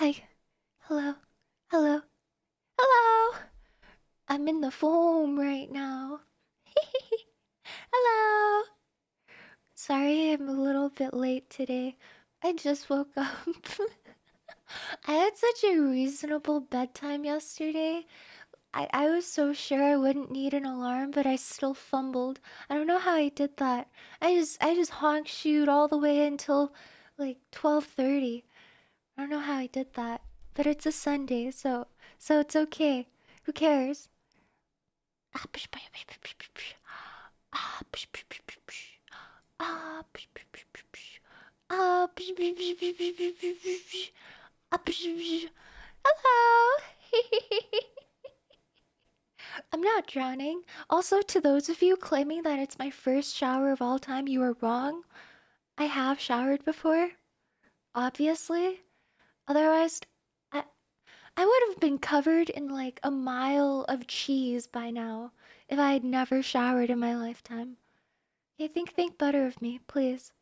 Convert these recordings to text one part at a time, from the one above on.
Hi. Hello. Hello. Hello. I'm in the foam right now. Hello. Sorry I'm a little bit late today. I just woke up. I had such a reasonable bedtime yesterday. I was so sure I wouldn't need an alarm, but I still fumbled. I don't know how I did that. I just honk shoot all the way until like 12:30. I don't know how I did that. But it's a Sunday, so it's okay. Who cares? Ah, psh, psh, psh, psh, psh, psh. Ah, psh, psh, psh, psh, psh. Ah, psh, psh, psh, psh, psh. Ah, psh, psh, psh, psh, psh, psh, psh, psh, psh. Ah, psh, psh. Hello. I'm not drowning. Also, to those of you claiming that it's my first shower of all time, you are wrong. I have showered before, obviously. Otherwise, I I would have been covered in like a mile of cheese by now if I had never showered in my lifetime. Okay, think better of me, please.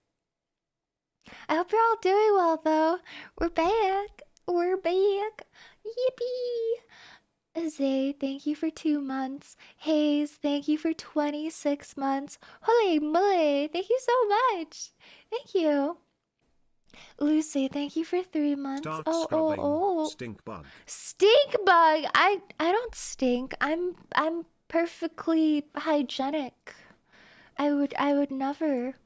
I hope you're all doing well though. We're back. We're back. Yippee! Zay, thank you for 2 months. Hayes, thank you for 26 months. Holy moly, thank you so much. Thank you. Lucy, thank you for 3 months. Start Oh, scrubbing. Stink bug. Stink bug. I don't stink. I'm perfectly hygienic. I would never.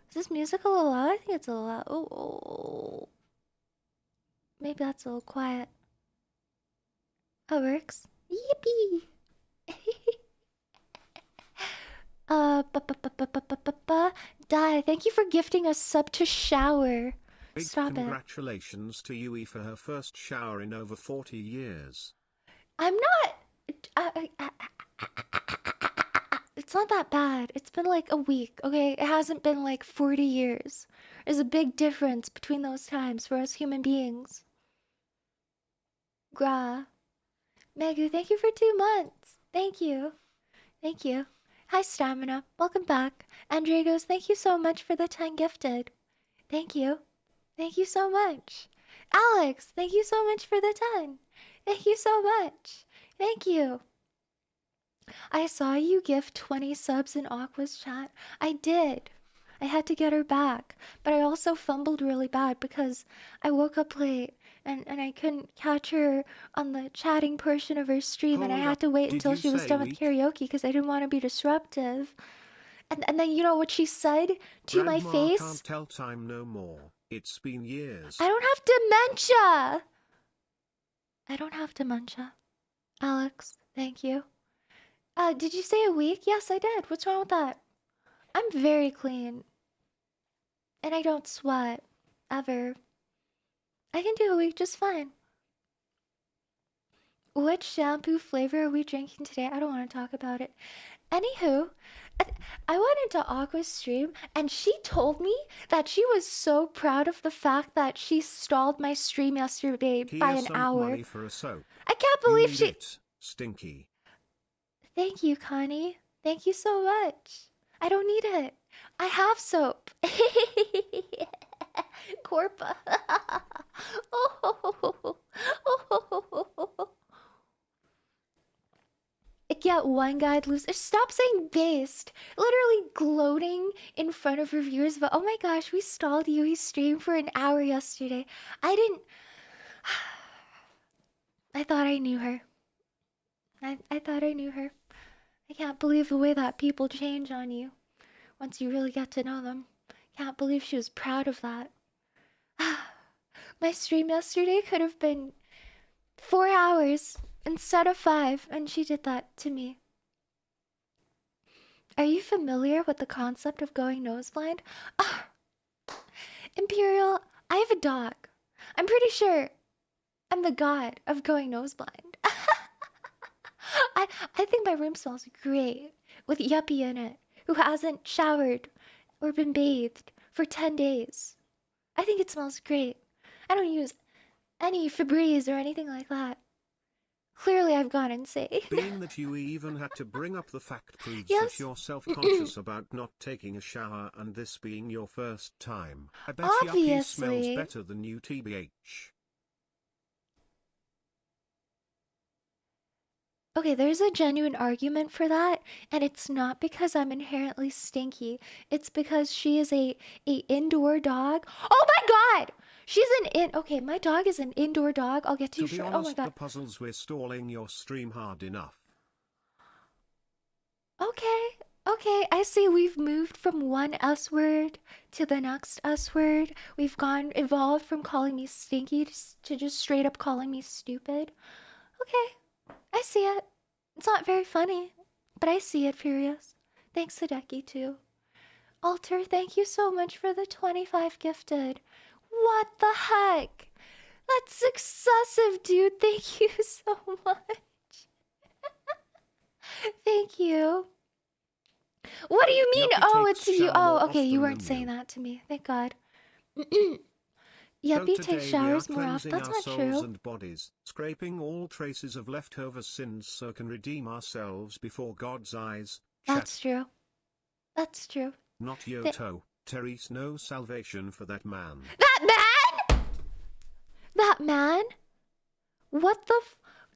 Is this music a little loud? I think it's a little loud. Oh. Maybe that's a little quiet. Oh, it works. Yippee. Die. Thank you for gifting a sub to shower. Big Stop congratulations to Yui for her first shower in over 40 years. I'm not. It's not that bad. It's been like a week, okay? It hasn't been like 40 years. There's a big difference between those times for us human beings. Gra. Megu, thank you for 2 months. Thank you. Thank you. Hi, Stamina. Welcome back. Andregos, thank you so much for the 10 gifted. Thank you. Thank you so much. Alex, thank you so much for the 10. Thank you so much. Thank you. I saw you gift 20 subs in Aqua's chat. I did. I had to get her back. But I also fumbled really bad because I woke up late and I couldn't catch her on the chatting portion of her stream, and I had to wait until she was done with karaoke because I didn't want to be disruptive. And then you know what she said to my face? Can't tell time no more. It's been years. I don't have dementia. I don't have dementia. Alex, thank you. Did you say a week? Yes, I did. What's wrong with that? I'm very clean. And I don't sweat. Ever. I can do a week just fine. Which shampoo flavor are we drinking today? I don't want to talk about it. Anywho, I went into Aqua's stream and she told me that she was so proud of the fact that she stalled my stream yesterday by an hour. Money for a soap. I can't believe she... It. Stinky. Thank you, Connie. Thank you so much. I don't need it. I have soap. Corpa. Get one guide loose. Stop saying based. Literally gloating in front of reviewers about, oh my gosh, we stalled Yui's stream for an hour yesterday. I didn't... I thought I knew her. I thought I knew her. I can't believe the way that people change on you once you really get to know them. Can't believe she was proud of that. My stream yesterday could have been 4 hours instead of 5, and she did that to me. Are you familiar with the concept of going noseblind? Imperial, I have a dog. I'm pretty sure I'm the god of going noseblind. I think my room smells great with Yuppie in it, who hasn't showered or been bathed for 10 days. I think it smells great. I don't use any Febreze or anything like that. Clearly I've gone insane. Being that you even had to bring up the fact proves that you're self-conscious about not taking a shower and this being your first time. I bet Yuppie smells better than you, TBH. Okay, there's a genuine argument for that, and it's not because I'm inherently stinky. It's because she is a indoor dog. Oh my god! She's an okay, my dog is an indoor dog. I'll get to you be short. Oh my honest, god. the puzzles were stalling your stream hard enough. Okay. Okay, I see we've moved from one S word to the next S word. We've evolved from calling me stinky to just straight up calling me stupid. Okay, I see it. It's not very funny, but I see it, Furious. Thanks, Hideki, too. Alter, thank you so much for the 25 gifted. What the heck? That's excessive, dude. Thank you so much. Thank you. What do you mean? Yuppie Oh, takes it's you. shower Oh, more okay. You often weren't than saying you. that to me. Thank God. So Yuppie takes today we are showers more often. cleansing That's our not souls true. and bodies, scraping all traces of leftover sins so can redeem ourselves before God's eyes. That's true. That's true. Not Yoto. Terry's no salvation for that man. That man? That man? What the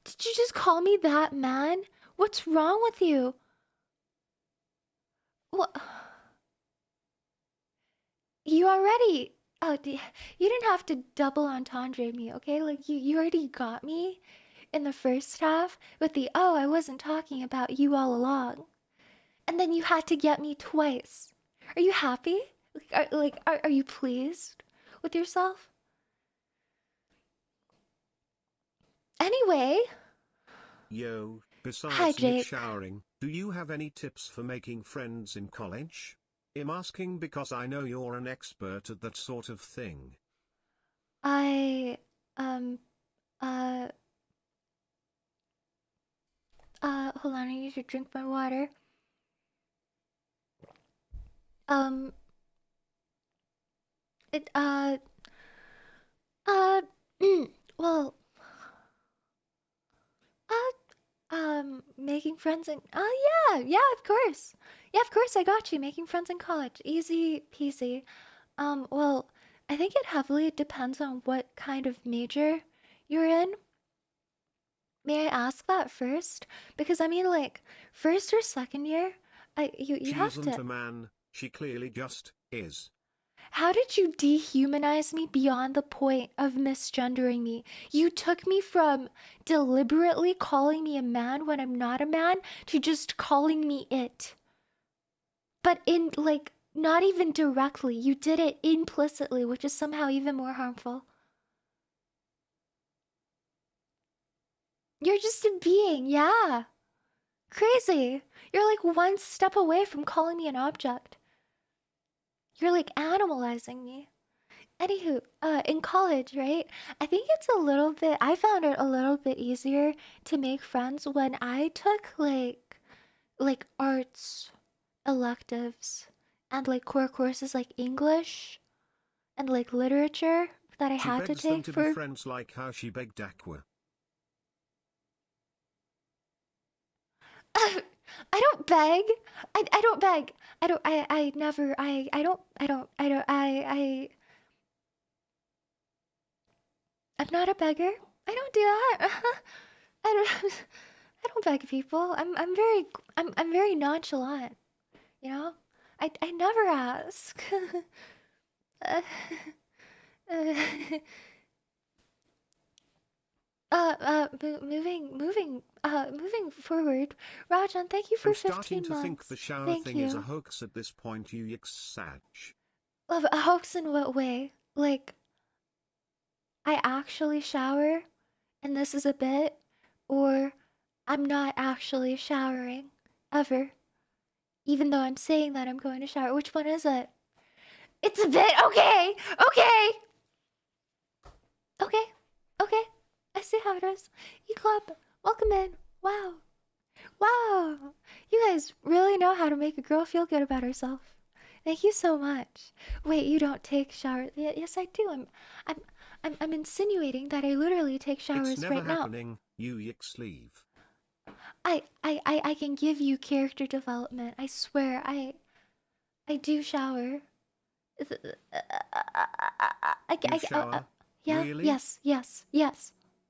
did you just call me that man? What's wrong with you? What? You already... Oh, you didn't have to double entendre me, okay? Like, you already got me in the first half with the, oh, I wasn't talking about you all along. And then you had to get me twice. Are you happy? Are you pleased with yourself? Anyway... Yo, Hi, besides Nick Jake. showering, do you have any tips for making friends in college? I'm asking because I know you're an expert at that sort of thing. I, hold on, I need to drink my water. It, uh, well, making friends in, oh yeah, of course. Yeah, of course, I got you. Making friends in college. Easy peasy. Well, I think it heavily depends on what kind of major you're in. May I ask that first? Because I mean, like, first or second year, you She have isn't to. a man, she clearly just is. How did you dehumanize me beyond the point of misgendering me? You took me from deliberately calling me a man when I'm not a man to just calling me it. But in, like, not even directly. You did it implicitly, which is somehow even more harmful. You're just a being, yeah. Crazy. You're like one step away from calling me an object. You're like animalizing me. Anywho, in college, right? I think it's a little bit, I found it a little bit easier to make friends when I took like arts electives and like core courses like English and like literature that I She had to begs them take to be for friends like how she begged Aqua. I don't beg. I don't beg. I never I I'm not a beggar. I don't do that. I don't I don't beg people. I'm very nonchalant, you know? I never ask. uh, uh, moving forward. Rajan, thank you for I'm starting 15 to think months. the shower Thank thing is a you. hoax at this point, you yiksach. Love a hoax in what way? Like, I actually shower and this is a bit, or I'm not actually showering ever, even though I'm saying that I'm going to shower. Which one is it? It's a bit. Okay, okay, okay, okay. I see how it is. E-Club, welcome in. Wow, wow. You guys really know how to make a girl feel good about herself. Thank you so much. Wait, you don't take showers? Yes, I do. I'm insinuating that I literally take It's showers never right now. happening, you yik sleeve. I can give you character development. I swear, I do shower. You shower? Yeah, Really? yes.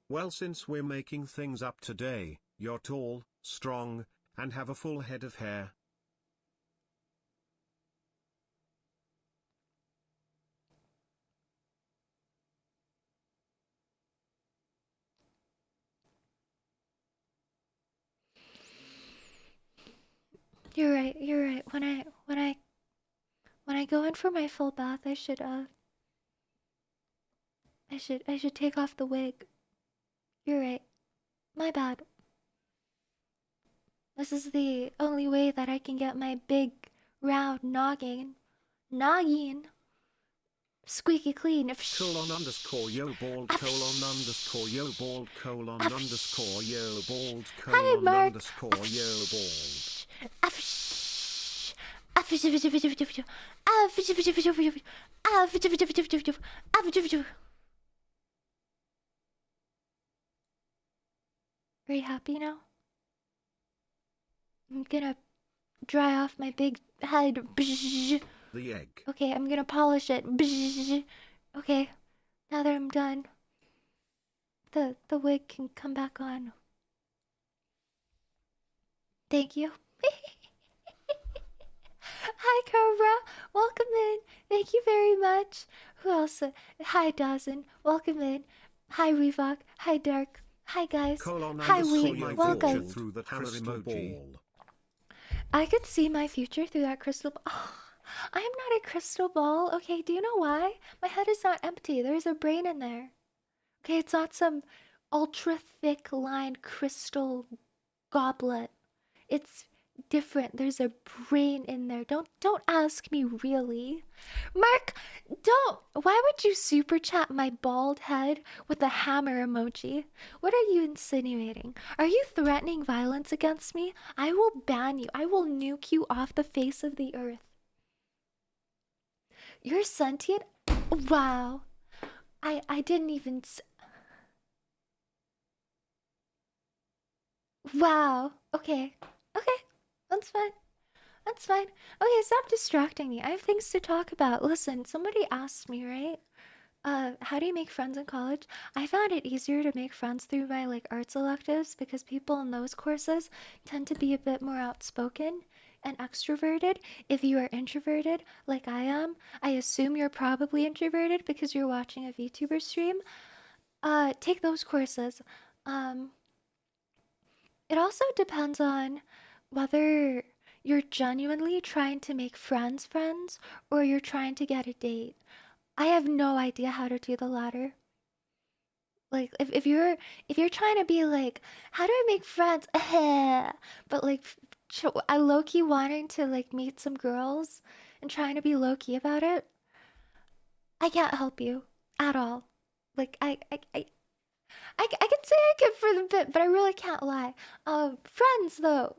Well, since we're making things up today, You're tall, strong, and have a full head of hair. You're right. You're right. When I go in for my full bath, I should take off the wig. You're right. My bad. This is the only way that I can get my big round noggin squeaky clean. _yo bald _yo bald _yo bald Hi, Mark. _yo bald. Are you happy now? I'm gonna dry off my big head. The egg. Okay, I'm gonna polish it. Okay, now that I'm done, the wig can come back on. Thank you. Hi, Cobra. Welcome in. Thank you very much. Who else? Hi, Dawson. Welcome in. Hi, Revoc. Hi, Dark. Hi, guys. Hi, Wheat. Welcome. Through the crystal ball. I could see my future through that crystal ball. Oh, I am not a crystal ball. Okay, do you know why? My head is not empty. There's a brain in there. Okay, it's not some ultra thick lined crystal goblet. It's different. There's a brain in there. Don't ask me really. Mark, don't. Why would you super chat my bald head with a hammer emoji? What are you insinuating? Are you threatening violence against me? I will ban you. I will nuke you off the face of the earth. You're sentient? Wow. I didn't even Wow. Okay. Okay. That's fine. That's fine. Okay, stop distracting me. I have things to talk about. Listen, somebody asked me, right? How do you make friends in college? I found it easier to make friends through my like arts electives because people in those courses tend to be a bit more outspoken and extroverted. If you are introverted, like I am, I assume you're probably introverted because you're watching a VTuber stream. Take those courses. Um, it also depends on whether you're genuinely trying to make friends or you're trying to get a date. I have no idea how to do the latter. Like if you're trying to be like, how do I make friends? But like I low-key wanting to like meet some girls and trying to be low-key about it, I can't help you at all. Like I can say I can for the bit, but I really can't lie. Friends though.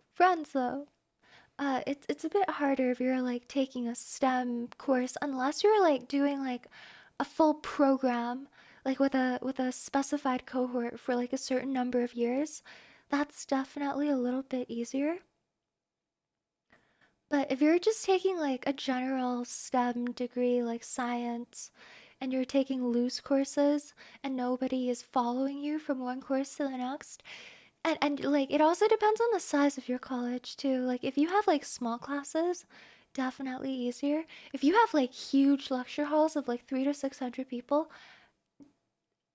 It's a bit harder if you're like taking a STEM course, unless you're like doing like a full program, like with a specified cohort for like a certain number of years. That's definitely a little bit easier. But if you're just taking like a general STEM degree, like science, and you're taking loose courses and nobody is following you from one course to the next, and like it also depends on the size of your college too. Like if you have like small classes, definitely easier. If you have like huge lecture halls of like 300 to 600 people,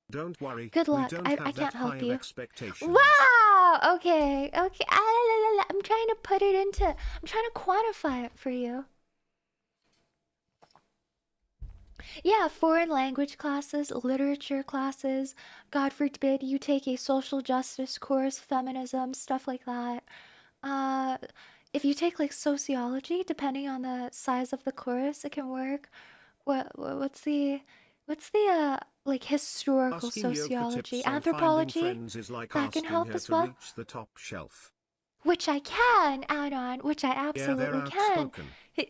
don't worry. good We luck. don't I have can't that high help of you. expectations. Wow. Okay. Okay. I'm trying to put it into. I'm trying to quantify it for you. Yeah, foreign language classes, literature classes. God forbid you take a social justice course, feminism, stuff like that. Uh, if you take like sociology, depending on the size of the course, it can work. What's the like historical Asking Yo for sociology, tips on finding anthropology? friends is like That can asking help her as to well. reach the top shelf. Which I can add on, which I Yeah, they're absolutely can. outspoken.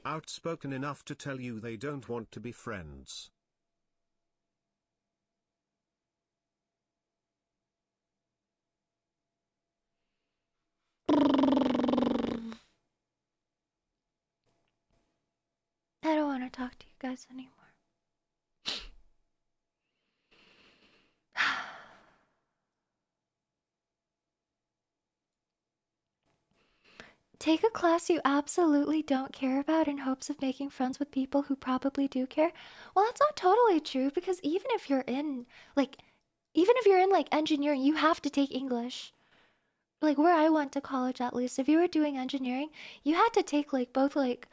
Outspoken enough to tell you they don't want to be friends. I don't want to talk to you guys anymore. Take a class you absolutely don't care about in hopes of making friends with people who probably do care. Well, that's not totally true because like, even if you're in like engineering, you have to take English. Like where I went to college, at least, if you were doing engineering, you had to take like both like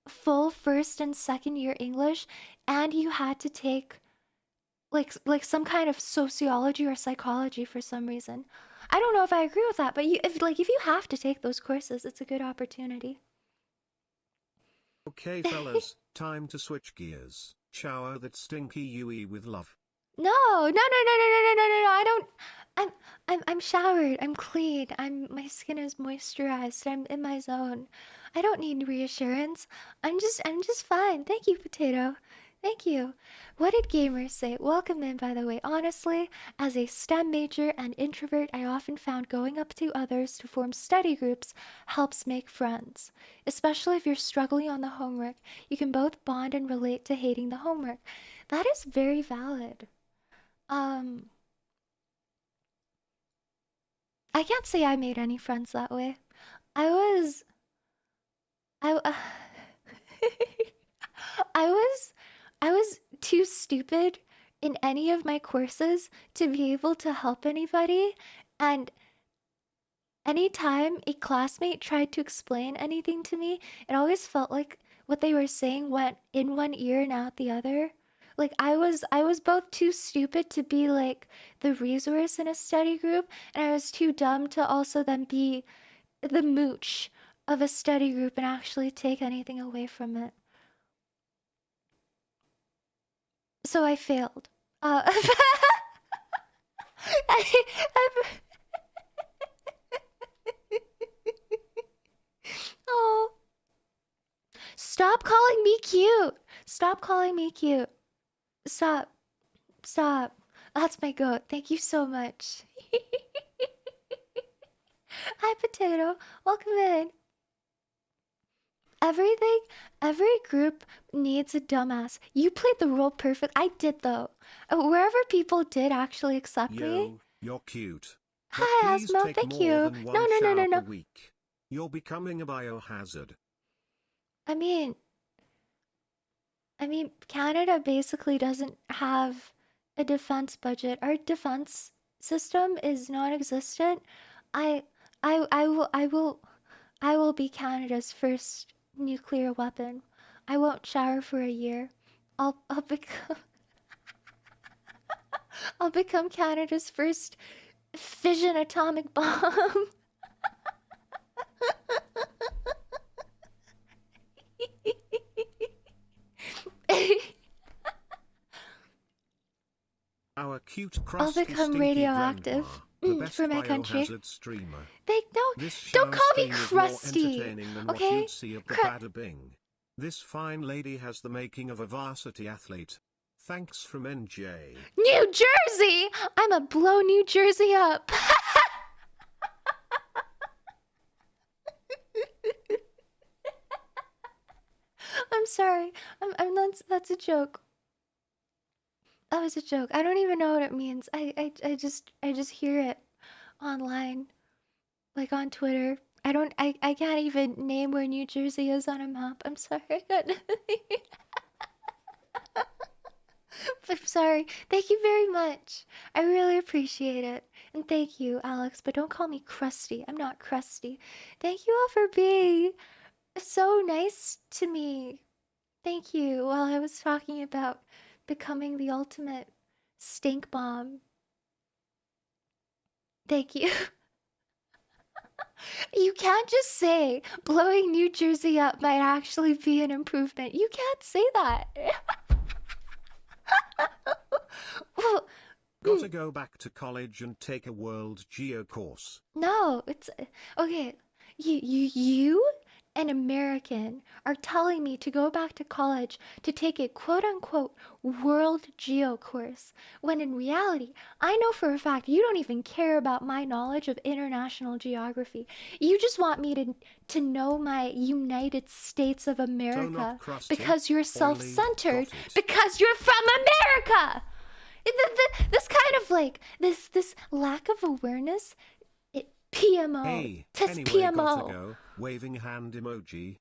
full first and second year English, and you had to take like some kind of sociology or psychology for some reason. I don't know if I agree with that, but if you have to take those courses, it's a good opportunity. Okay, fellas, time to switch gears. Shower that stinky UE with love. No, no, no, no, no, no, no, no, no, no. I don't. I'm showered. I'm clean. My skin is moisturized. I'm in my zone. I don't need reassurance. I'm just fine. Thank you, Potato. Thank you. What did gamers say? Welcome in, by the way. Honestly, as a STEM major and introvert, I often found going up to others to form study groups helps make friends. Especially if you're struggling on the homework, you can both bond and relate to hating the homework. That is very valid. Um, I can't say I made any friends that way. I was, I, I was, I was too stupid in any of my courses to be able to help anybody, and anytime a classmate tried to explain anything to me, it always felt like what they were saying went in one ear and out the other. Like I was both too stupid to be like the resource in a study group, and I was too dumb to also then be the mooch of a study group and actually take anything away from it. So I failed. I, I'm- oh, stop calling me cute. Stop calling me cute. Stop. Stop. That's my goat. Thank you so much. Hi, Potato. Welcome in. Everything, every group needs a dumbass. You played the role perfect. I did, though. Wherever people did actually accept me. Yo, you're cute. But Hi, please Asmo. take Thank more you. than No, one no, no, no, shower per no. week. You're becoming a biohazard. I mean, Canada basically doesn't have a defense budget. Our defense system is non-existent. I, I will be Canada's first nuclear weapon. I won't shower for a year. I'll become, I'll become Canada's first fission atomic bomb. Our cute, I'll crusty, become stinky radioactive grandma, the best for my country. biohazard streamer. They This don't shower call me stream is more crusty, entertaining than what okay? you'd see at the Bada Bing. This fine lady has the making of a varsity athlete. Thanks from NJ. New Jersey! I'ma blow New Jersey up. I'm sorry. That's a joke. That was a joke. I don't even know what it means. I just hear it online, like on Twitter. I can't even name where New Jersey is on a map. I'm sorry. I got nothing. I'm sorry. Thank you very much. I really appreciate it. And thank you, Alex. But don't call me crusty. I'm not crusty. Thank you all for being so nice to me. Thank you. While I was talking about becoming the ultimate stink bomb. Thank you. You can't just say blowing New Jersey up might actually be an improvement. You can't say that. Well, Gotta go back to college and take a world geo course. no, it's okay. You, an American, are telling me to go back to college to take a quote unquote world geo course, when in reality, I know for a fact you don't even care about my knowledge of international geography. You just want me to know my United States of So America not crusty, because you're oily, self-centered, got it. because you're from America. This kind of like this lack of awareness, it PMO. Hey, Tis anyway, PMO. gotta go. Waving hand emoji.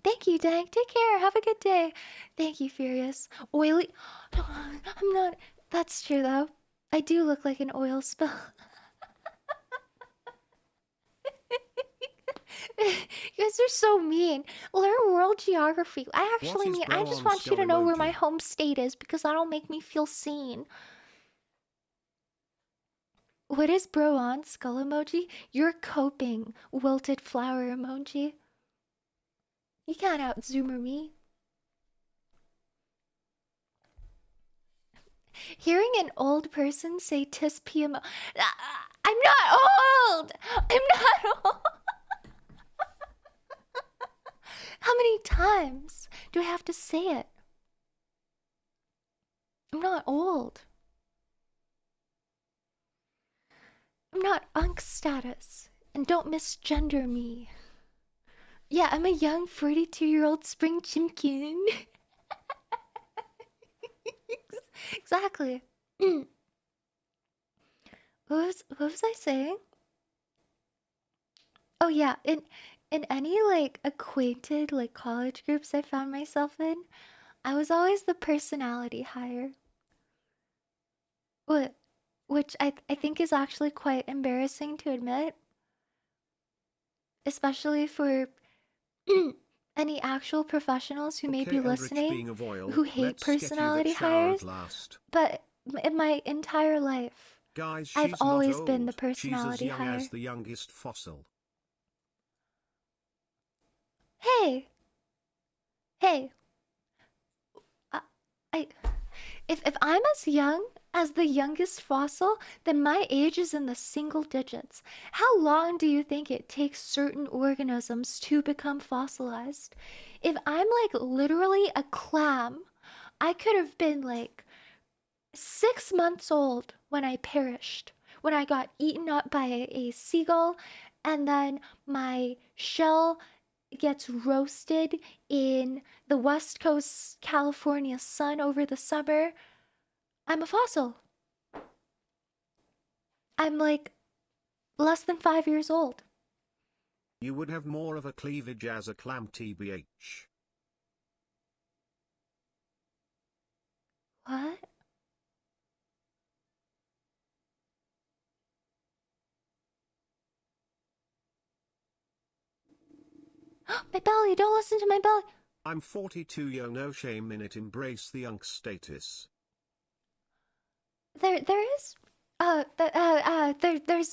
Thank you, Dank. Take care. Have a good day. Thank you, Furious. Oily. I'm not. That's true, though. I do look like an oil spill. You guys are so mean. Learn world geography. I actually mean, I just want you to know where my home state is because that'll make me feel seen. What is bro on? Skull emoji? You're coping. Wilted flower emoji. You can't out-zoomer me. Hearing an old person say tis PMO. I'm not old! I'm not old! How many times do I have to say it? I'm not old. I'm not unk status. And don't misgender me. Yeah, I'm a young 42-year-old spring chimkin. Exactly. What was I saying? Oh yeah, in any like acquainted like college groups I found myself in, I was always the personality hire. What which I think is actually quite embarrassing to admit, especially for any actual professionals who may be listening who hate personality hires. But in my entire life, guys, I've always been the personality she's as young hire. as the youngest fossil. Hey, if I'm as young as the youngest fossil, then my age is in the single digits. How long do you think it takes certain organisms to become fossilized? If I'm like literally a clam, I could have been like 6 months old when I perished, when I got eaten up by a seagull, and then my shell gets roasted in the West Coast California sun over the summer. I'm a fossil. I'm like less than 5 years old. You would have more of a cleavage as a clam tbh. What? My belly, don't listen to my belly. I'm 42, yo, no shame in it, embrace the unk status. There's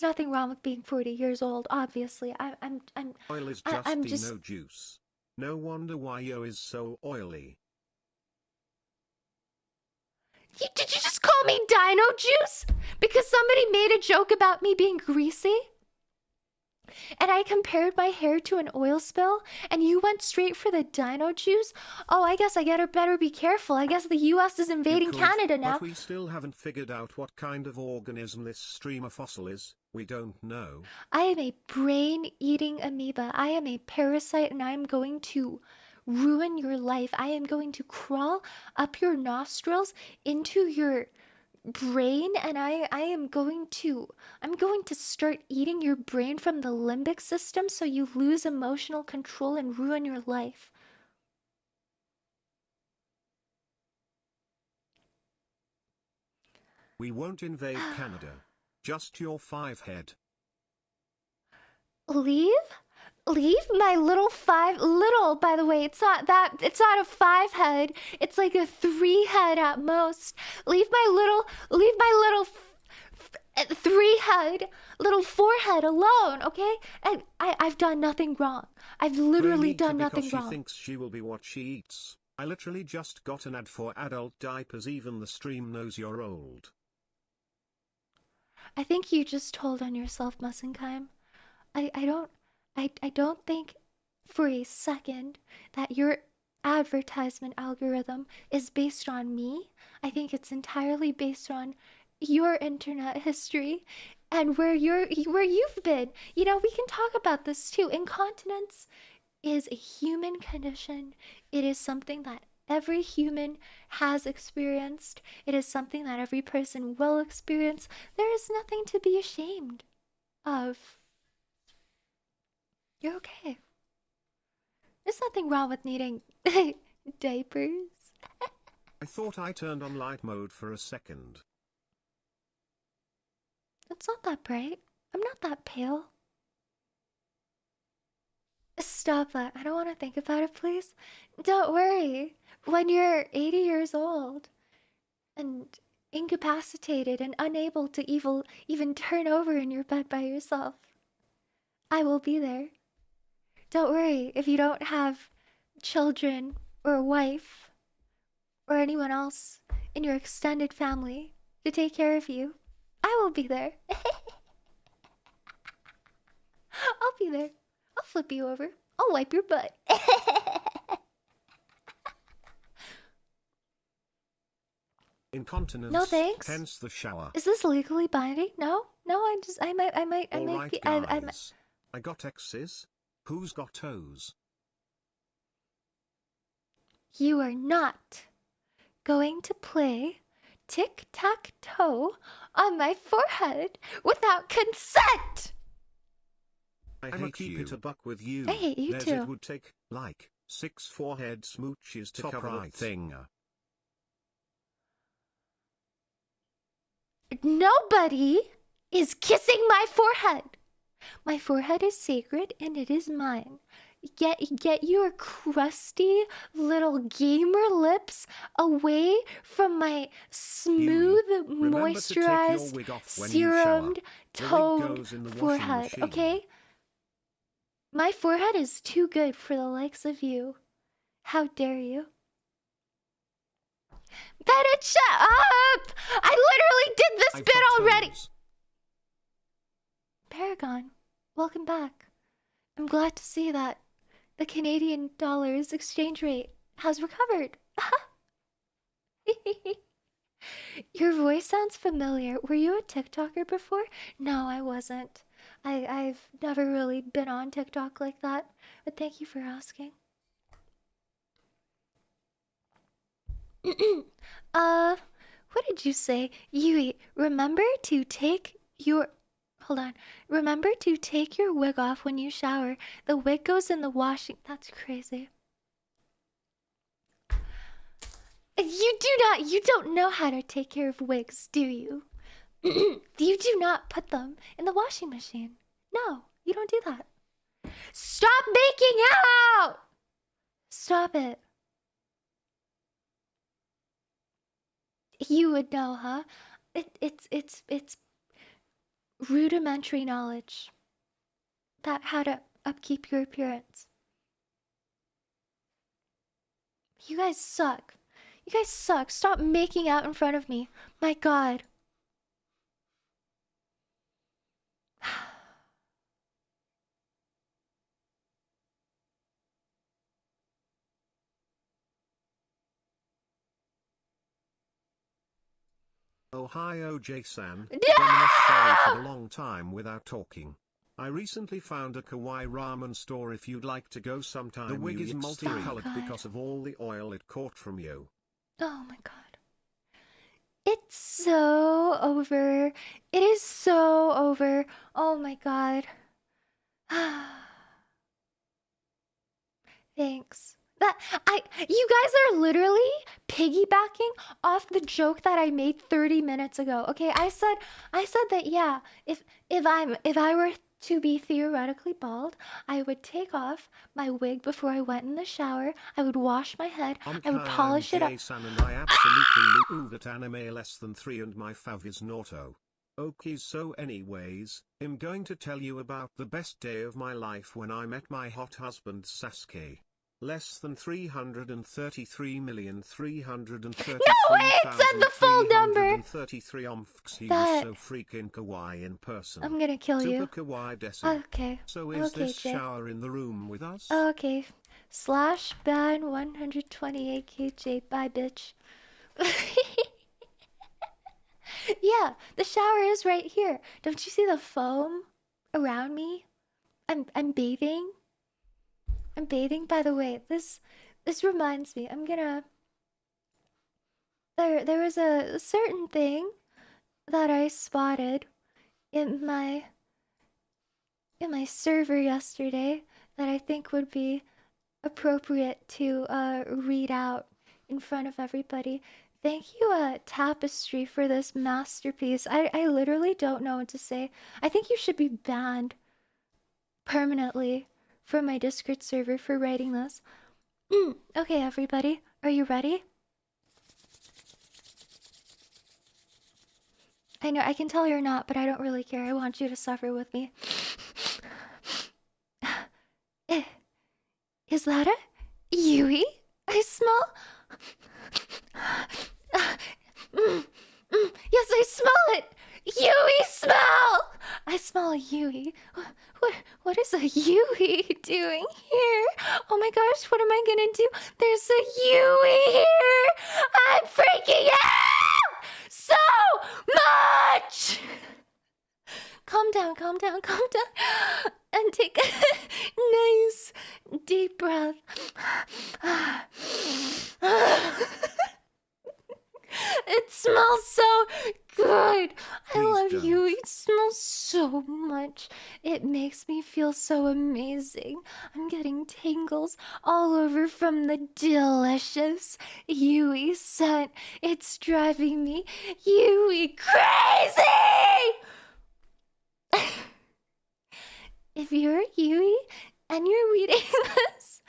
nothing wrong with being 40 years old, obviously. Oil is just no juice. No wonder why yo is so oily. Did you just call me dino juice? Because somebody made a joke about me being greasy? And I compared my hair to an oil spill, and you went straight for the dino juice? Oh, I guess I better be careful. I guess the US is invading Canada now. But we still haven't figured out what kind of organism this streamer fossil is. We don't know. I am a brain-eating amoeba. I am a parasite, and I am going to ruin your life. I am going to crawl up your nostrils into your brain, and I'm going to start eating your brain from the limbic system so you lose emotional control and ruin your life. We won't invade Canada. Just your 5 head. Leave my little by the way, it's not a 5 head, it's like a 3 head at most. Leave my little 3 head, little 4 head alone, okay? And I've done nothing wrong. I've literally done nothing wrong. She thinks she will be what she eats. I literally just got an ad for adult diapers. Even the stream knows you're old. I think you just told on yourself, Mussenheim. I don't think for a second that your advertisement algorithm is based on me. I think it's entirely based on your internet history and where you've been. You know, we can talk about this too. Incontinence is a human condition. It is something that every human has experienced. It is something that every person will experience. There is nothing to be ashamed of. You're okay. There's nothing wrong with needing diapers. I thought I turned on light mode for a second. It's not that bright. I'm not that pale. Stop that. I don't want to think about it, please. Don't worry. When you're 80 years old and incapacitated and unable to even turn over in your bed by yourself, I will be there. Don't worry if you don't have children or a wife or anyone else in your extended family to take care of you. I will be there. I'll be there. I'll flip you over. I'll wipe your butt. Incontinence. No thanks. Hence the shower. Is this legally binding? No, I might Alright, be. guys. I got X's. Who's got toes? You are not going to play tic-tac-toe on my forehead without consent. I'ma keep it a buck with you. I hate you too. It would take, like, 6 forehead smooches to cover that thing. Nobody is kissing my forehead. My forehead is sacred and it is mine. Get your crusty little gamer lips away from my smooth, moisturized, serumed, toned forehead, okay? My forehead is too good for the likes of you. How dare you? Bennett, shut up! I literally did this bit already! Paragon, welcome back. I'm glad to see that the Canadian dollar's exchange rate has recovered. Your voice sounds familiar. Were you a TikToker before? No, I wasn't. I've never really been on TikTok like that, but thank you for asking. What did you say? Yui, remember to take your... Hold on. Remember to take your wig off when you shower. The wig goes in the washing... That's crazy. You don't know how to take care of wigs, do you? You do not put them in the washing machine. No, you don't do that. Stop making out! Stop it. You would know, huh? It's rudimentary knowledge about how to upkeep your appearance. You guys suck. You guys suck. Stop making out in front of me. My God. Ohio J-San, No! sorry for the long time without talking. I recently found a kawaii ramen store if you'd like to go sometime. The wig is multicolored because of all the oil it caught from you. Oh my God. It's so over. It is so over. Oh my God. Thanks. You guys are literally piggybacking off the joke that I made 30 minutes ago. Okay, I said that yeah, if I were to be theoretically bald, I would take off my wig before I went in the shower. I would wash my head. I would polish it up. And I absolutely love that anime less than 3 and my fav is Naruto. Okay, so anyways, I'm going to tell you about the best day of my life when I met my hot husband Sasuke. Less than 333,333,000. No, it said the full number. 33 omfs. He was so freaking kawaii in person. I'm gonna kill you. Super kawaii desu. Okay. So is this shower in the room with us? Okay. Slash ban 128 kj. Bye, bitch. Yeah, the shower is right here. Don't you see the foam around me? I'm bathing. I'm bathing. By the way, this reminds me. I'm gonna. There was a certain thing that I spotted in my in my server yesterday that I think would be appropriate to read out in front of everybody. Thank you, Tapestry, for this masterpiece. I literally don't know what to say. I think you should be banned permanently from my Discord server for writing this. Okay, everybody, are you ready? I know, I can tell you're not, but I don't really care. I want you to suffer with me. Eh, is that a Yui? I smell. Yes, I smell it! Yui smell! I smell a Yui. What is a Yui doing here? Oh my gosh, what am I gonna do? There's a Yui here! I'm freaking out so much! Calm down, calm down, calm down. And take a nice deep breath. It smells so good. I love you. It smells so much. It makes me feel so amazing. I'm getting tingles all over from the delicious Yui scent. It's driving me Yui crazy! If you're Yui and you're reading this,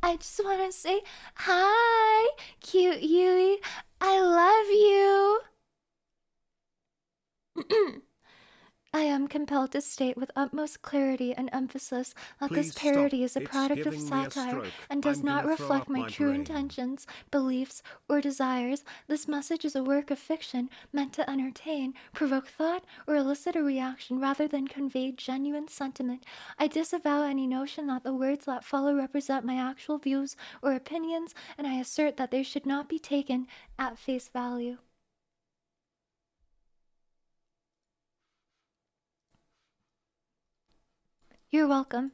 I just want to say hi, cute Yui. I love you. I am compelled to state with utmost clarity and emphasis that this parody is a product of satire and does not reflect my true intentions, beliefs, or desires. This message is a work of fiction meant to entertain, provoke thought, or elicit a reaction rather than convey genuine sentiment. I disavow any notion that the words that follow represent my actual views or opinions, and I assert that they should not be taken at face value. You're welcome.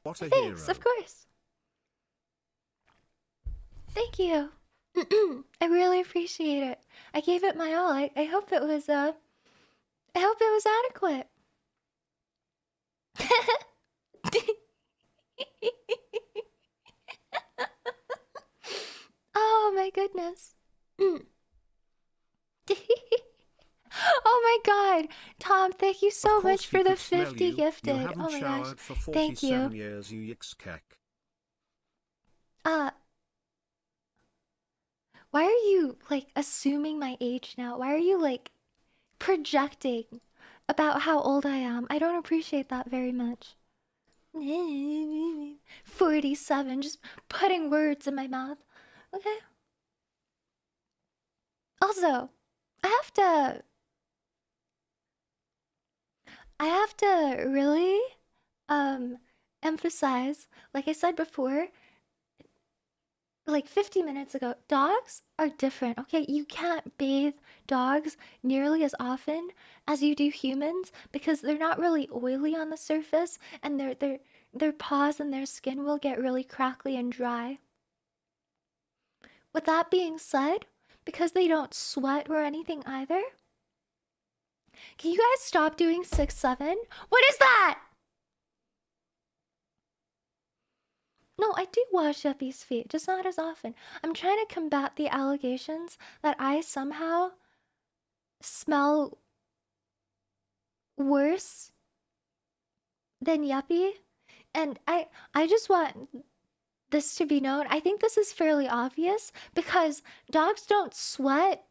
What a Thanks, hero. of course. Thank you. I really appreciate it. I gave it my all. I hope it was I hope it was adequate. Oh my goodness. Oh my god. Tom, thank you so much for the 50 gifted. You haven't oh my gosh. for Thank you. Years, you yikskeck. Why are you like assuming my age now? Why are you like projecting about how old I am? I don't appreciate that very much. 47, just putting words in my mouth. Okay. Also, I have to really emphasize, like I said before, like 50 minutes ago, dogs are different. Okay, you can't bathe dogs nearly as often as you do humans because they're not really oily on the surface, and their paws and their skin will get really crackly and dry. With that being said, because they don't sweat or anything either, can you guys stop doing 6'7"? What is that? No, I do wash Yuppie's feet, just not as often. I'm trying to combat the allegations that I somehow smell worse than Yuppie. And I just want this to be known. I think this is fairly obvious because dogs don't sweat.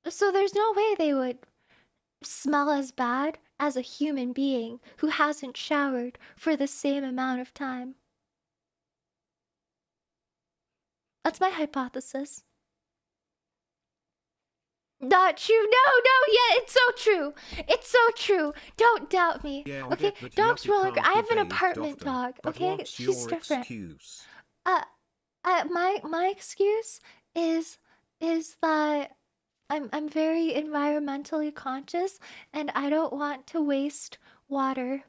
So there's no way they would smell as bad as a human being who hasn't showered for the same amount of time. That's my hypothesis. Not true. No, yeah, it's so true. It's so true. Don't doubt me. Yeah, okay, dogs roller. I have an apartment dog. Okay, she's different. Excuse? My excuse is that I'm very environmentally conscious and I don't want to waste water.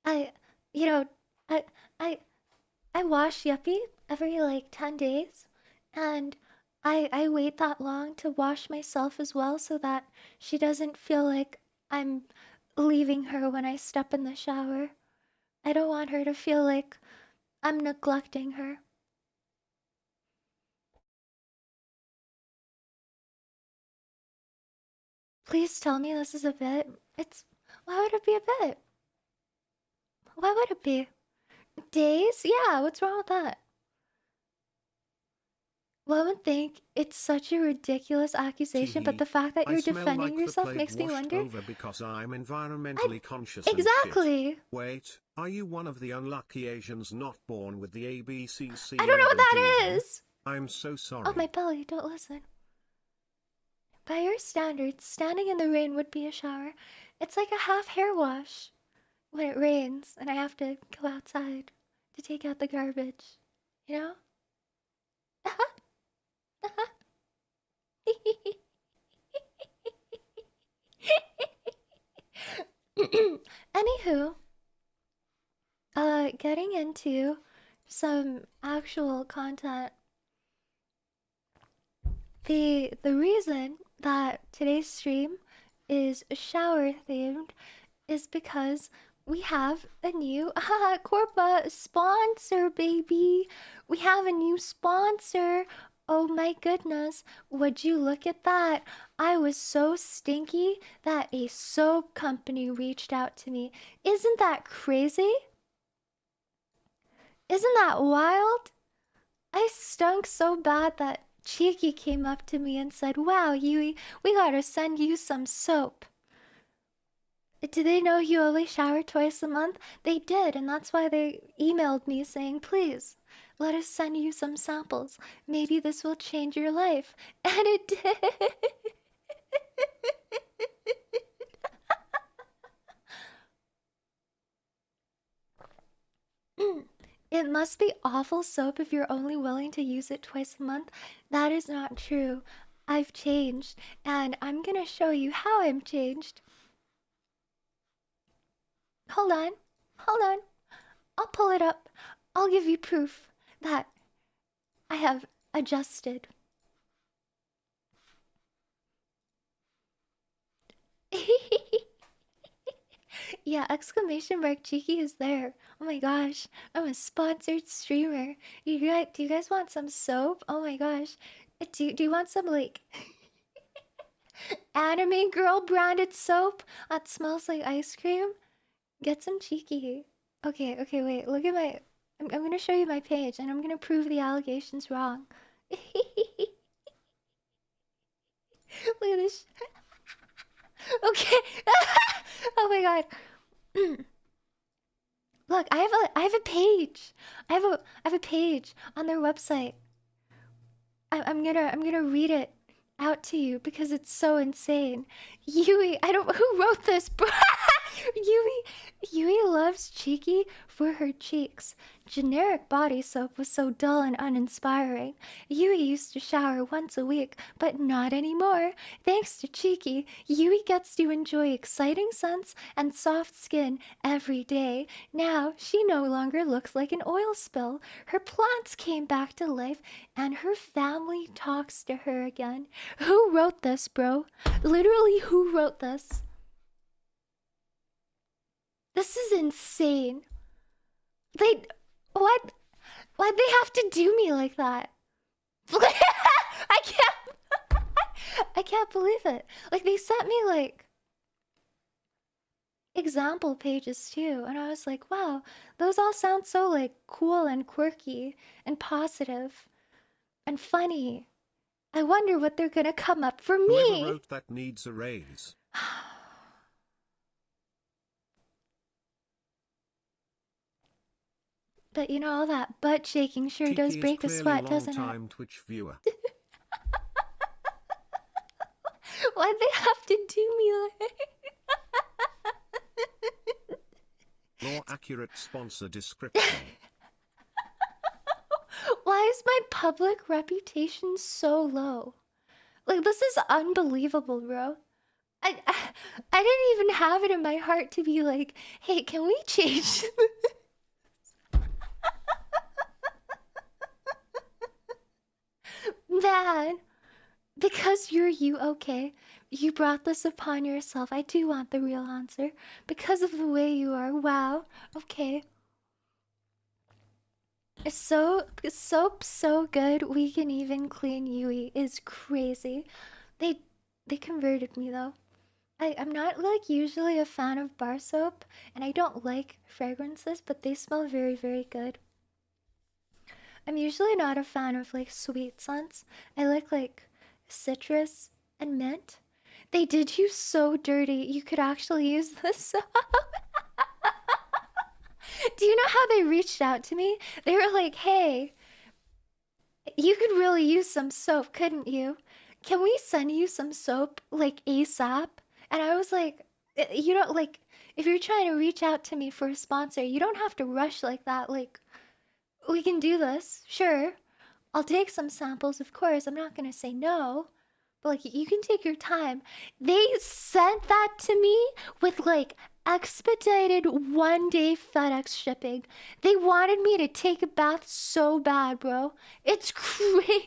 I, you know, I, I, I wash Yuppie every like 10 days, and I wait that long to wash myself as well so that she doesn't feel like I'm leaving her when I step in the shower. I don't want her to feel like I'm neglecting her. Please tell me this is a bit. It's. Why would it be a bit? Why would it be? Days? Yeah, what's wrong with that? One would think it's such a ridiculous accusation, but Teehee. the fact that I you're smell defending like the yourself plague makes me washed wonder. over because I'm I. environmentally conscious and shit. Exactly! Wait, are you one of the unlucky Asians not born with the I ABCC don't know what middle that gene? is! I'm so Oh, my sorry. belly, don't listen. By your standards, standing in the rain would be a shower. It's like a half hair wash when it rains and I have to go outside to take out the garbage. You know? Anywho, getting into some actual content. The reason that today's stream is shower themed is because we have a new Corpa sponsor, baby. We have a new sponsor. Oh my goodness, would you look at that? I was so stinky that a soap company reached out to me. Isn't that crazy? Isn't that wild? I stunk so bad that Cheeky came up to me and said, "Wow, Yui, we gotta send you some soap." Do they know you only shower twice a month? They did, and that's why they emailed me saying, "Please, let us send you some samples. Maybe this will change your life." And it did. It must be awful soap if you're only willing to use it twice a month. That is not true. I've changed, and I'm gonna show you how I'm changed. Hold on. Hold on. I'll pull it up. I'll give you proof that I have adjusted. Yeah, exclamation mark cheeky is there. Oh my gosh, I'm a sponsored streamer. Do you guys want some soap? Oh my gosh. Do you want some like anime girl branded soap that smells like ice cream? Get some cheeky. Okay, wait. Look at my. I'm gonna show you my page and I'm gonna prove the allegations wrong. Look at this. Okay. Oh my god. Look, I have a page. I have a page on their website. I'm gonna read it out to you because it's so insane. Yui, I don't who wrote this. Yui loves Cheeky for her cheeks. Generic body soap was so dull and uninspiring. Yui used to shower once a week, but not anymore. Thanks to Cheeky, Yui gets to enjoy exciting scents and soft skin every day. Now, she no longer looks like an oil spill. Her plants came back to life, and her family talks to her again. Who wrote this, bro? Literally, who wrote this? This is insane. They. What? Why'd they have to do me like that? I can't. I can't believe it. Like, they sent me, like, example pages too, and I was like, wow, those all sound so, like, cool and quirky and positive and funny. I wonder what they're gonna come up for Whoever me. wrote that needs a raise. But you know, all that butt shaking sure does Tiki is break a clearly sweat, doesn't it? long-time Twitch viewer. Why'd they have to do me like? More accurate sponsor description. Why is my public reputation so low? Like, this is unbelievable, bro. I didn't even have it in my heart to be like, hey, can we change? Man, because you're you, okay. You brought this upon yourself. I do want the real answer. Because of the way you are. Wow. Okay. Soap so good we can even clean Yui is crazy. They they converted me though. I'm not like usually a fan of bar soap and I don't like fragrances, but they smell very, very good. I'm usually not a fan of like sweet scents. I like citrus and mint. They did you so dirty. You could actually use this. Do you know how they reached out to me? They were like, hey, you could really use some soap, couldn't you? Can we send you some soap like ASAP? And I was like, you don't like, if you're trying to reach out to me for a sponsor, you don't have to rush like that. Like, we can do this, sure. I'll take some samples, of course. I'm not gonna say no. But like, you can take your time. They sent that to me with like expedited 1 day FedEx shipping. They wanted me to take a bath so bad, bro. It's crazy.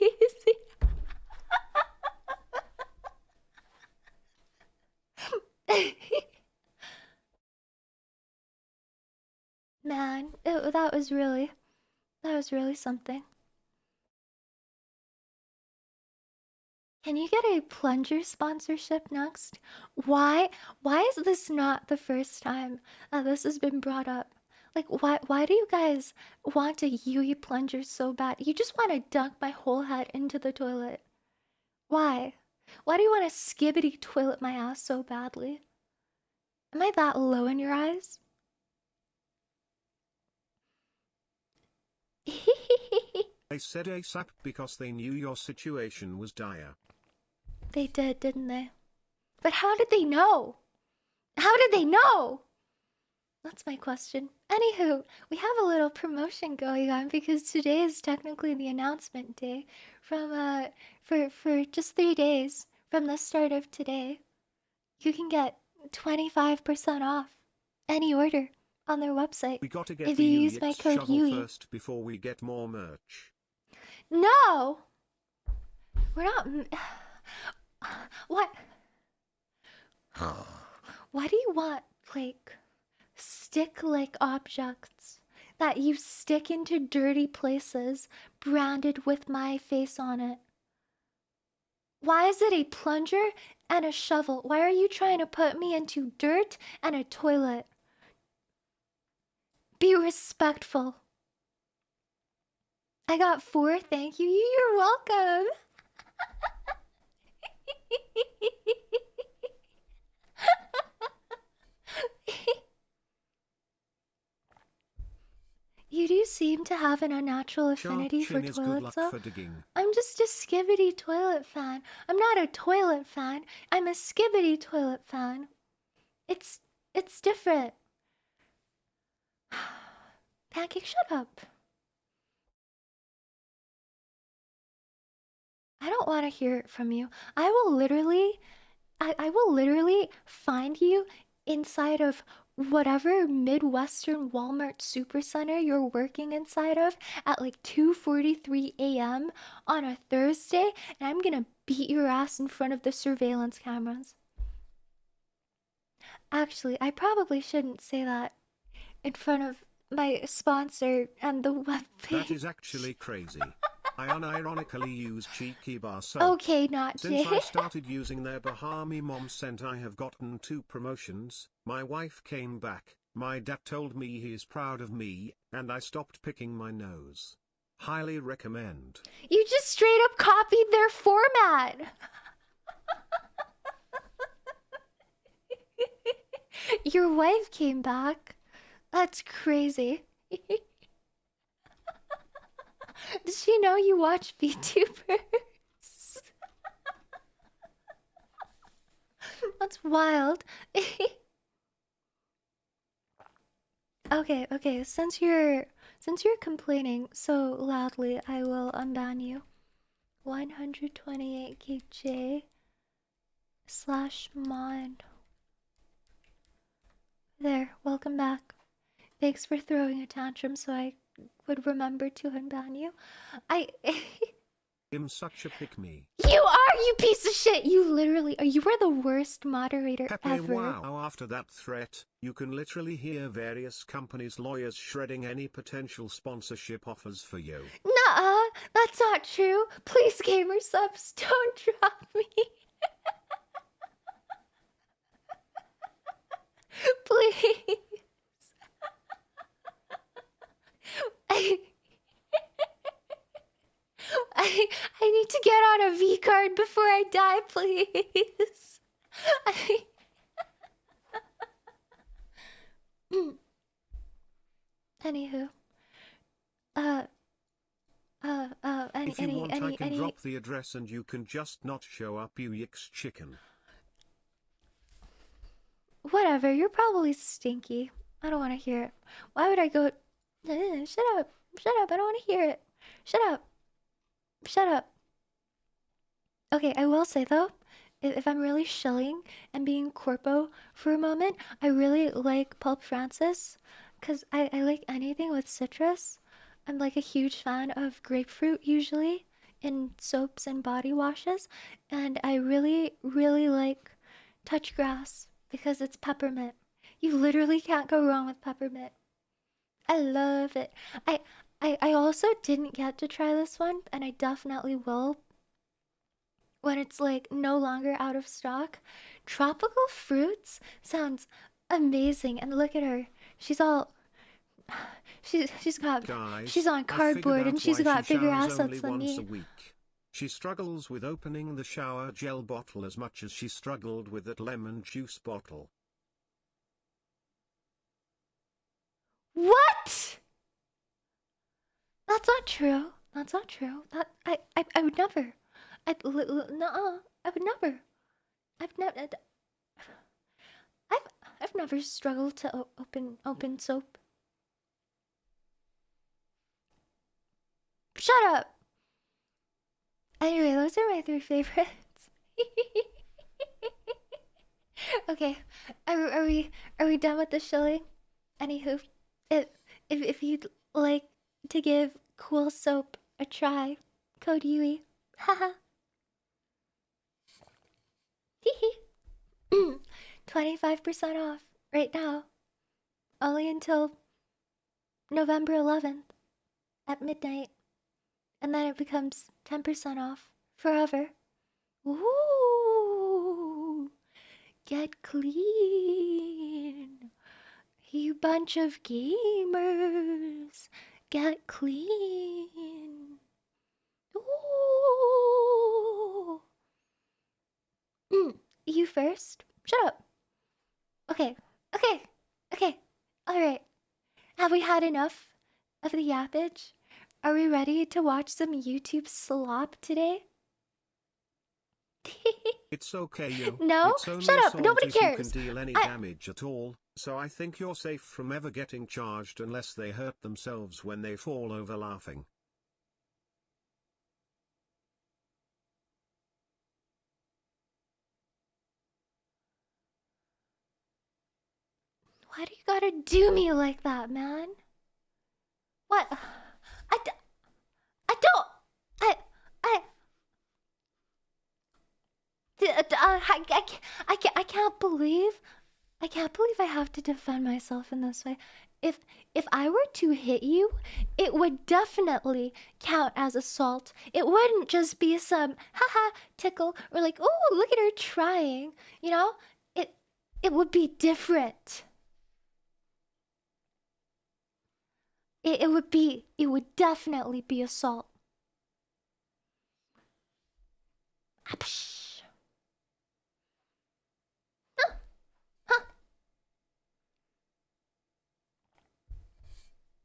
Man, that was really something. Can you get a plunger sponsorship next? Why is this not the first time this has been brought up? Like why do you guys want a Yui plunger so bad? You just want to dunk my whole head into the toilet. Why? Why do you want to skibbity toilet my ass so badly? Am I that low in your eyes? They said ASAP because they knew your situation was dire. They did, didn't they? But how did they know? How did they know? That's my question. Anywho, we have a little promotion going on because today is technically the announcement day from for just 3 days from the start of today. You can get 25% off any order on their website We gotta get if the you use my Ritz code shovel Yui. first before we get more merch. No! We're not what? Why do you want like stick-like objects that you stick into dirty places branded with my face on it? Why is it a plunger and a shovel? Why are you trying to put me into dirt and a toilet? Be respectful. I got 4, thank you. You're welcome. You do seem to have an unnatural affinity for Sharp chin is good luck toilets, though. for digging. I'm just a skibbity toilet fan. I'm not a toilet fan. I'm a skibbity toilet fan. It's different. Pancake, shut up. I don't want to hear it from you. I will literally find you inside of whatever Midwestern Walmart supercenter you're working inside of at like 2:43 a.m. on a Thursday, and I'm gonna beat your ass in front of the surveillance cameras. Actually, I probably shouldn't say that in front of my sponsor and the webpage. That is actually crazy. I unironically use Cheeky Bar soap. Okay, not Since Jay. I started using their Bahami Mom scent, I have gotten 2 promotions. My wife came back, my dad told me he is proud of me, and I stopped picking my nose. Highly recommend. You just straight up copied their format. Your wife came back. That's crazy. Does she know you watch VTubers? That's wild. Okay, since you're complaining so loudly, I will unban you. 128 KJ /mod. There, welcome back. Thanks for throwing a tantrum so I would remember to unban you. I'm such a pick-me. You are, you piece of shit! You literally are. You are the worst moderator Pepe, ever. wow. After that threat, you can literally hear various companies' lawyers shredding any potential sponsorship offers for you. Nuh-uh, that's not true. Please, gamer subs, don't drop me. Please. I, I need to get on a V card before I die, please. Anywho, If you want, I can drop the address and you can just not show up, you yikes chicken. Whatever, you're probably stinky. I don't want to hear it. Why would I go? Shut up. Shut up. I don't want to hear it. Shut up. Shut up. Okay, I will say though, if I'm really shilling and being corpo for a moment, I really like Pulp Francis because I like anything with citrus. I'm like a huge fan of grapefruit usually in soaps and body washes, and I really, really like touch grass because it's peppermint. You literally can't go wrong with peppermint. I love it. I also didn't get to try this one, and I definitely will when it's like no longer out of stock. Tropical fruits sounds amazing, and look at her. She's all she's got Guys, she's on cardboard and she's got bigger assets than me. She struggles with opening the shower gel bottle as much as she struggled with that lemon juice bottle. What? That's not true. That's not true. That I would never. No, I would never. I've never. I've never struggled to open soap. Shut up. Anyway, those are my 3 favorites. Okay, are we done with the shilling? Anywho, if you'd like to give cool soap a try, code Yui. Haha. 25% off right now. Only until November 11th at midnight. And then it becomes 10% off forever. Ooh. Get clean. You bunch of gamers. Get clean. Ooh. You first? Shut up. Okay. Alright. Have we had enough of the yappage? Are we ready to watch some YouTube slop today? It's okay, you. No? It's only Shut up. assault Nobody if cares. You can deal any damage at all, so I think you're safe from ever getting charged unless they hurt themselves when they fall over laughing. Why do you gotta do me like that, man? What? I don't. I can't believe. I can't believe I have to defend myself in this way. If I were to hit you, it would definitely count as assault. It wouldn't just be some haha tickle or like, oh, look at her trying. You know? It would be different. It would definitely be assault. Apsh. Huh.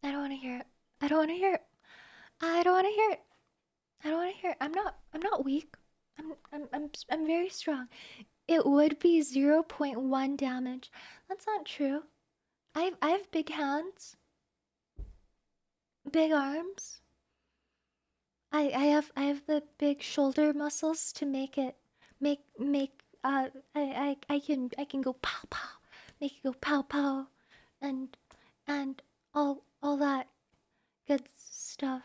I don't want to hear it. I don't want to hear it. I don't want to hear it. I don't want to hear it. I'm not weak. I'm very strong. It would be 0.1 damage. That's not true. I have big hands. Big arms. I have the big shoulder muscles to make I can go pow pow, make it go pow pow, and and all that good stuff.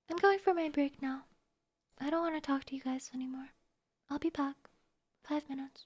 I'm going for my break now. I don't want to talk to you guys anymore. I'll be back. 5 minutes.